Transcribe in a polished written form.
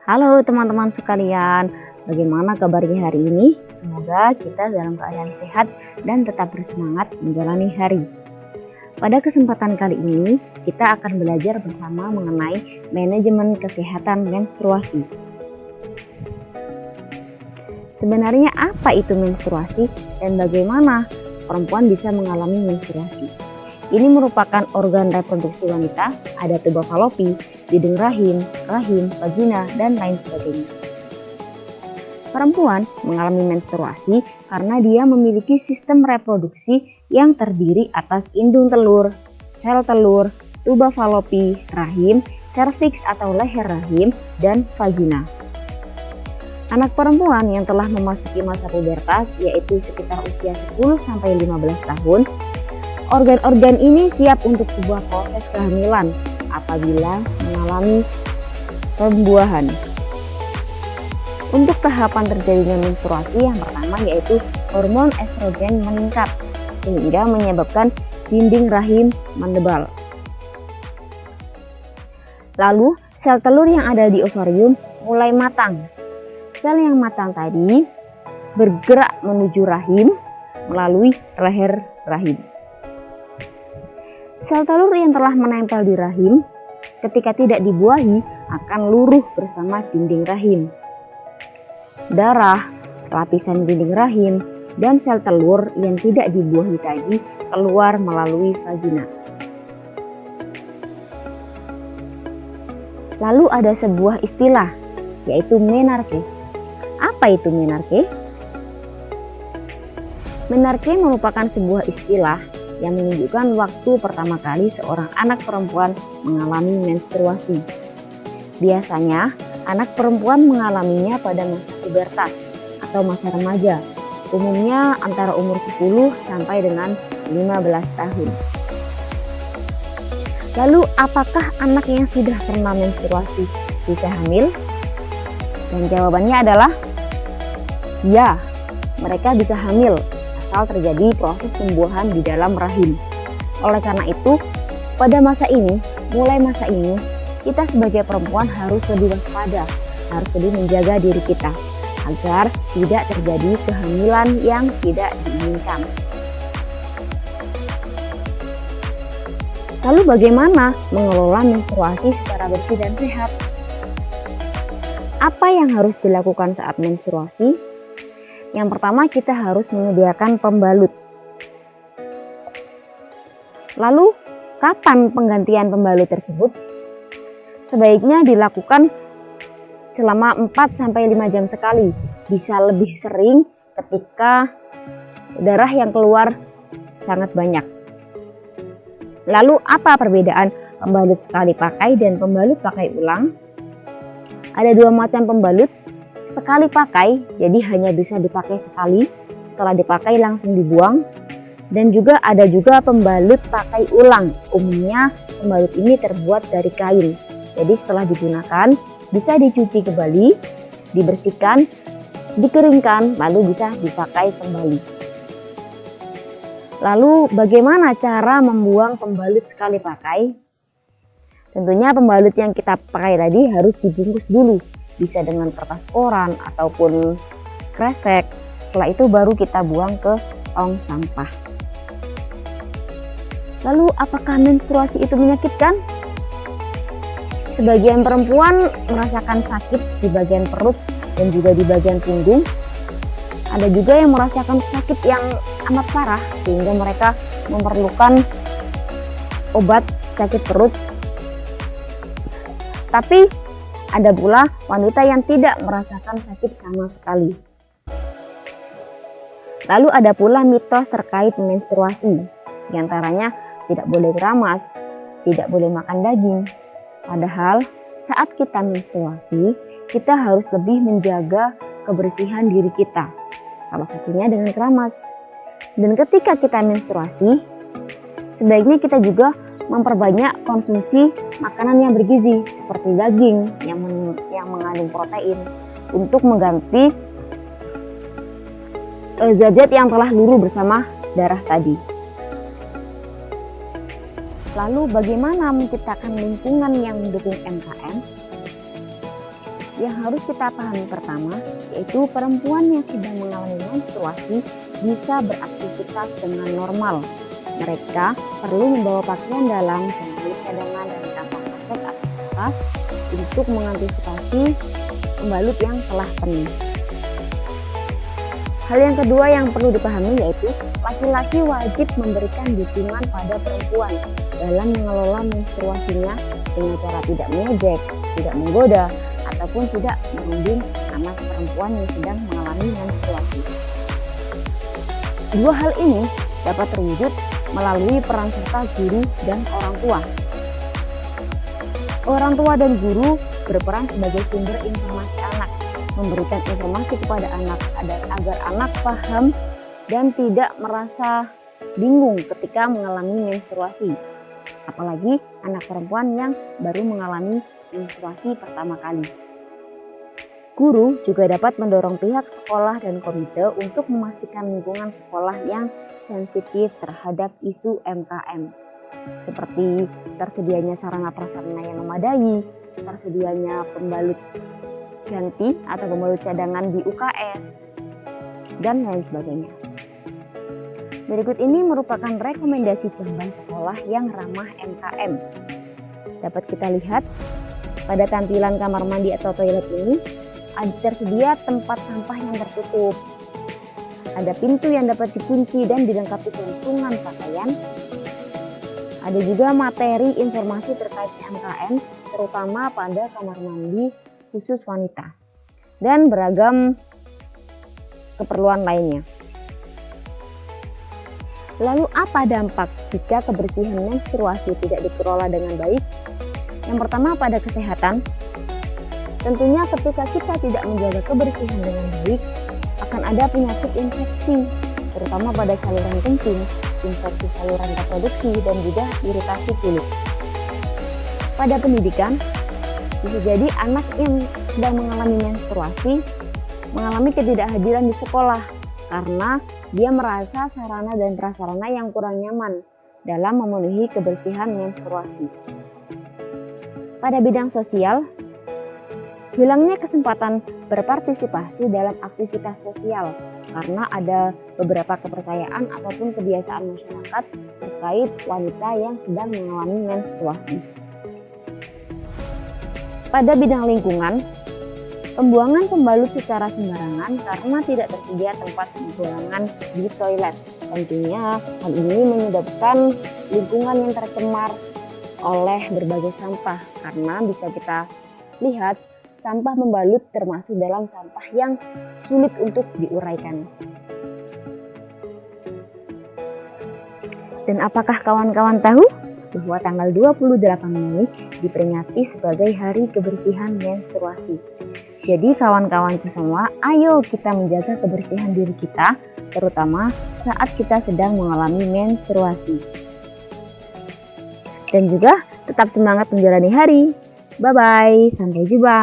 Halo teman-teman sekalian, bagaimana kabarnya hari ini? Semoga kita dalam keadaan sehat dan tetap bersemangat menjalani hari. Pada kesempatan kali ini, kita akan belajar bersama mengenai manajemen kesehatan menstruasi. Sebenarnya apa itu menstruasi dan bagaimana perempuan bisa mengalami menstruasi? Ini merupakan organ reproduksi wanita, ada tuba falopi, hidung rahim, vagina, dan lain sebagainya. Perempuan mengalami menstruasi karena dia memiliki sistem reproduksi yang terdiri atas indung telur, sel telur, tuba falopi, rahim, serviks atau leher rahim, dan vagina. Anak perempuan yang telah memasuki masa pubertas, yaitu sekitar usia 10-15 tahun, organ-organ ini siap untuk sebuah proses kehamilan apabila mengalami pembuahan. Untuk tahapan terjadinya menstruasi yang pertama yaitu hormon estrogen meningkat sehingga menyebabkan dinding rahim mendebal. Lalu sel telur yang ada di ovarium mulai matang. Sel yang matang tadi bergerak menuju rahim melalui leher rahim. Sel telur yang telah menempel di rahim ketika tidak dibuahi akan luruh bersama dinding rahim. Darah, lapisan dinding rahim, dan sel telur yang tidak dibuahi tadi keluar melalui vagina. Lalu ada sebuah istilah yaitu menarche. Apa itu menarche? Menarche merupakan sebuah istilah yang menunjukkan waktu pertama kali seorang anak perempuan mengalami menstruasi. Biasanya, anak perempuan mengalaminya pada masa pubertas atau masa remaja, umumnya antara umur 10 sampai dengan 15 tahun. Lalu, apakah anak yang sudah pernah menstruasi bisa hamil? Dan jawabannya adalah ya, mereka bisa hamil asal terjadi proses pembuahan di dalam rahim. Oleh karena itu, mulai masa ini, kita sebagai perempuan harus lebih waspada, harus lebih menjaga diri kita agar tidak terjadi kehamilan yang tidak diinginkan. Lalu bagaimana mengelola menstruasi secara bersih dan sehat? Apa yang harus dilakukan saat menstruasi? Yang pertama, kita harus menyediakan pembalut. Lalu, kapan penggantian pembalut tersebut? Sebaiknya dilakukan selama 4-5 jam sekali. Bisa lebih sering ketika darah yang keluar sangat banyak. Lalu, apa perbedaan pembalut sekali pakai dan pembalut pakai ulang? Ada 2 macam pembalut. Sekali pakai, jadi hanya bisa dipakai sekali, setelah dipakai langsung dibuang. Dan juga ada pembalut pakai ulang, umumnya pembalut ini terbuat dari kain. Jadi setelah digunakan, bisa dicuci kembali, dibersihkan, dikeringkan, lalu bisa dipakai kembali. Lalu bagaimana cara membuang pembalut sekali pakai? Tentunya pembalut yang kita pakai tadi harus dibungkus dulu. Bisa dengan kertas koran ataupun kresek. Setelah itu baru kita buang ke tong sampah. Lalu apakah menstruasi itu menyakitkan? Sebagian perempuan merasakan sakit di bagian perut dan juga di bagian punggung. Ada juga yang merasakan sakit yang amat parah sehingga mereka memerlukan obat sakit perut. Tapi ada pula wanita yang tidak merasakan sakit sama sekali. Lalu ada pula mitos terkait menstruasi. Di antaranya tidak boleh keramas, tidak boleh makan daging. Padahal saat kita menstruasi, kita harus lebih menjaga kebersihan diri kita. Salah satunya dengan keramas. Dan ketika kita menstruasi, sebaiknya kita juga memperbanyak konsumsi makanan yang bergizi seperti daging yang mengandung protein untuk mengganti zat-zat yang telah luruh bersama darah tadi. Lalu bagaimana menciptakan lingkungan yang mendukung MKM? Yang harus kita pahami pertama, yaitu perempuan yang sedang mengalami menstruasi bisa beraktivitas dengan normal. Mereka perlu membawa pakaian dalam, pembalut cadangan, dan kantong kaset atau tas untuk mengantisipasi pembalut yang telah penuh. Hal yang kedua yang perlu dipahami yaitu laki-laki wajib memberikan dukungan pada perempuan dalam mengelola menstruasinya dengan cara tidak mengejek, tidak menggoda, ataupun tidak menuding anak perempuan yang sedang mengalami menstruasi. Dua hal ini dapat terwujud melalui peran serta guru dan orang tua. Orang tua dan guru berperan sebagai sumber informasi anak, memberikan informasi kepada anak agar anak paham dan tidak merasa bingung ketika mengalami menstruasi. Apalagi anak perempuan yang baru mengalami menstruasi pertama kali. Guru juga dapat mendorong pihak sekolah dan komite untuk memastikan lingkungan sekolah yang sensitif terhadap isu MKM, seperti tersedianya sarana prasarana yang memadai, tersedianya pembalut ganti atau pembalut cadangan di UKS, dan lain sebagainya. Berikut ini merupakan rekomendasi jamban sekolah yang ramah MKM. Dapat kita lihat pada tampilan kamar mandi atau toilet ini, tersedia tempat sampah yang tertutup. Ada pintu yang dapat dikunci dan dilengkapi gantungan pakaian. Ada juga materi informasi terkait MKM, terutama pada kamar mandi khusus wanita, dan beragam keperluan lainnya. Lalu apa dampak jika kebersihan menstruasi tidak dikelola dengan baik? Yang pertama pada kesehatan. Tentunya ketika kita tidak menjaga kebersihan dengan baik, akan ada penyakit infeksi, terutama pada saluran kencing, infeksi saluran reproduksi, dan juga iritasi kulit. Pada pendidikan, bisa jadi anak yang sedang mengalami menstruasi mengalami ketidakhadiran di sekolah karena dia merasa sarana dan prasarana yang kurang nyaman dalam memenuhi kebersihan menstruasi. Pada bidang sosial, hilangnya kesempatan berpartisipasi dalam aktivitas sosial karena ada beberapa kepercayaan ataupun kebiasaan masyarakat terkait wanita yang sedang mengalami menstruasi. Pada bidang lingkungan, pembuangan pembalut secara sembarangan karena tidak tersedia tempat pembuangan di toilet. Tentunya hal ini menyebabkan lingkungan yang tercemar oleh berbagai sampah karena bisa kita lihat sampah pembalut termasuk dalam sampah yang sulit untuk diuraikan. Dan apakah kawan-kawan tahu bahwa tanggal 28 Mei diperingati sebagai Hari Kebersihan Menstruasi? Jadi kawan-kawanku semua, ayo kita menjaga kebersihan diri kita, terutama saat kita sedang mengalami menstruasi. Dan juga tetap semangat menjalani hari. Bye-bye, sampai jumpa.